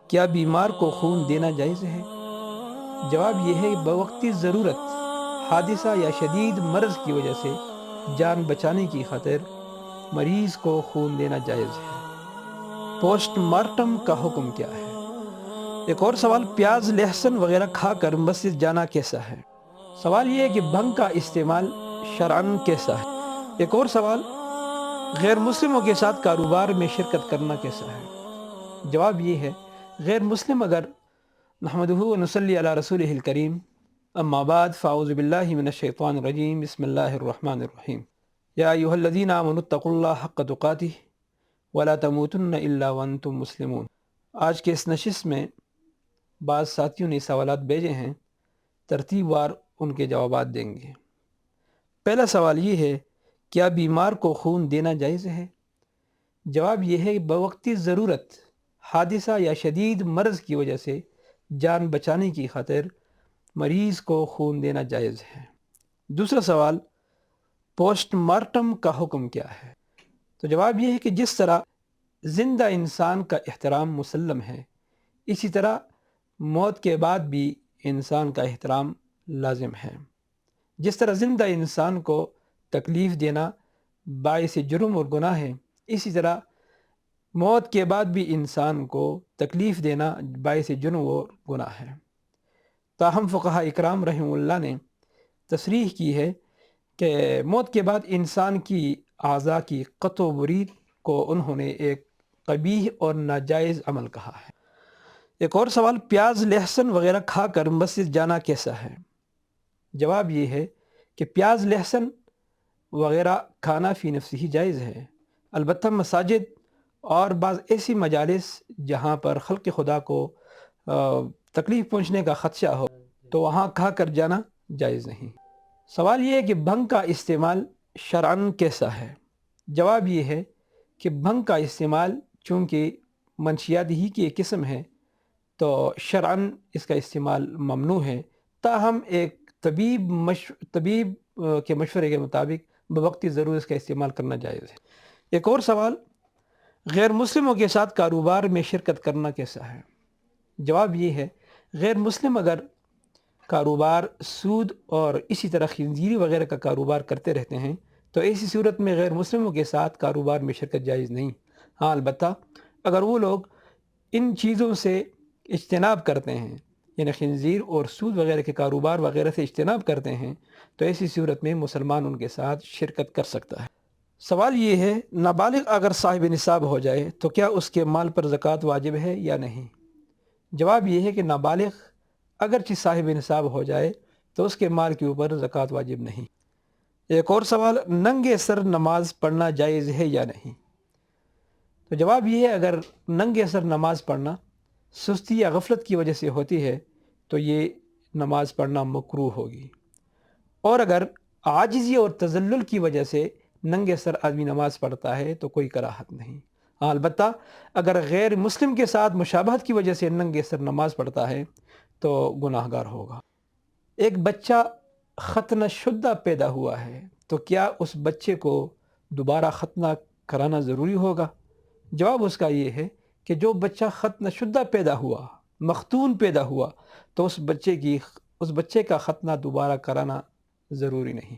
کیا بیمار کو خون دینا جائز ہے؟ جواب یہ ہے کہ بوقتی ضرورت، حادثہ یا شدید مرض کی وجہ سے جان بچانے کی خاطر مریض کو خون دینا جائز ہے۔ پوسٹ مارٹم کا حکم کیا ہے؟ ایک اور سوال، پیاز لہسن وغیرہ کھا کر مسجد جانا کیسا ہے؟ سوال یہ ہے کہ بھنگ کا استعمال شرعاً کیسا ہے؟ ایک اور سوال، غیر مسلموں کے ساتھ کاروبار میں شرکت کرنا کیسا ہے؟ جواب یہ ہے، غیر مسلم اگر نحمدہ و نصلی علی رسولہ الکریم، اما بعد فاعوذ باللہ من الشیطان الرجیم، بسم اللہ الرحمن الرحیم، یا ایہا الذین آمنوا اتقوا اللہ حق تقاتہ ولا تموتن الا وانتم مسلمون۔ آج کے اس نشست میں بعض ساتھیوں نے سوالات بھیجے ہیں، ترتیب وار ان کے جوابات دیں گے۔ پہلا سوال یہ ہے، کیا بیمار کو خون دینا جائز ہے؟ جواب یہ ہے کہ بوقتی ضرورت، حادثہ یا شدید مرض کی وجہ سے جان بچانے کی خاطر مریض کو خون دینا جائز ہے۔ دوسرا سوال، پوسٹ مارٹم کا حکم کیا ہے؟ تو جواب یہ ہے کہ جس طرح زندہ انسان کا احترام مسلم ہے، اسی طرح موت کے بعد بھی انسان کا احترام لازم ہے۔ جس طرح زندہ انسان کو تکلیف دینا باعث جرم اور گناہ ہے، اسی طرح موت کے بعد بھی انسان کو تکلیف دینا باعث جرم اور گناہ ہے۔ تاہم فقہاء اکرام رحمہ اللہ نے تصریح کی ہے کہ موت کے بعد انسان کی اعضاء کی قطع و برید کو انہوں نے ایک قبیح اور ناجائز عمل کہا ہے۔ ایک اور سوال، پیاز لہسن وغیرہ کھا کر مسجد جانا کیسا ہے؟ جواب یہ ہے کہ پیاز لہسن وغیرہ کھانا فی نفسہ ہی جائز ہے، البتہ مساجد اور بعض ایسی مجالس جہاں پر خلق خدا کو تکلیف پہنچنے کا خدشہ ہو تو وہاں کھا کر جانا جائز نہیں۔ سوال یہ ہے کہ بھنگ کا استعمال شرعاً کیسا ہے؟ جواب یہ ہے کہ بھنگ کا استعمال چونکہ منشیات ہی کی ایک قسم ہے تو شرعاً اس کا استعمال ممنوع ہے، تاہم ایک طبیب کے مشورے کے مطابق بوقتی ضرورت اس کا استعمال کرنا جائز ہے۔ ایک اور سوال، غیر مسلموں کے ساتھ کاروبار میں شرکت کرنا کیسا ہے؟ جواب یہ ہے، غیر مسلم اگر کاروبار سود اور اسی طرح خنزیری وغیرہ کا کاروبار کرتے رہتے ہیں تو ایسی صورت میں غیر مسلموں کے ساتھ کاروبار میں شرکت جائز نہیں۔ ہاں البتہ اگر وہ لوگ ان چیزوں سے اجتناب کرتے ہیں، یعنی خنزیر اور سود وغیرہ کے کاروبار وغیرہ سے اجتناب کرتے ہیں، تو ایسی صورت میں مسلمان ان کے ساتھ شرکت کر سکتا ہے۔ سوال یہ ہے، نابالغ اگر صاحب نصاب ہو جائے تو کیا اس کے مال پر زکوٰۃ واجب ہے یا نہیں؟ جواب یہ ہے کہ نابالغ اگرچہ صاحب نصاب ہو جائے تو اس کے مال کے اوپر زکوٰۃ واجب نہیں۔ ایک اور سوال، ننگے سر نماز پڑھنا جائز ہے یا نہیں؟ تو جواب یہ ہے، اگر ننگے سر نماز پڑھنا سستی یا غفلت کی وجہ سے ہوتی ہے تو یہ نماز پڑھنا مکروہ ہوگی، اور اگر عاجزی اور تذلل کی وجہ سے ننگے سر آدمی نماز پڑھتا ہے تو کوئی کراہت نہیں۔ ہاں البتہ اگر غیر مسلم کے ساتھ مشابہت کی وجہ سے ننگے سر نماز پڑھتا ہے تو گناہ گار ہوگا۔ ایک بچہ ختنہ شدہ پیدا ہوا ہے تو کیا اس بچے کو دوبارہ ختنہ کرانا ضروری ہوگا؟ جواب اس کا یہ ہے کہ جو بچہ ختنہ شدہ پیدا ہوا، مختون پیدا ہوا، تو اس بچے کا ختنہ دوبارہ کرانا ضروری نہیں۔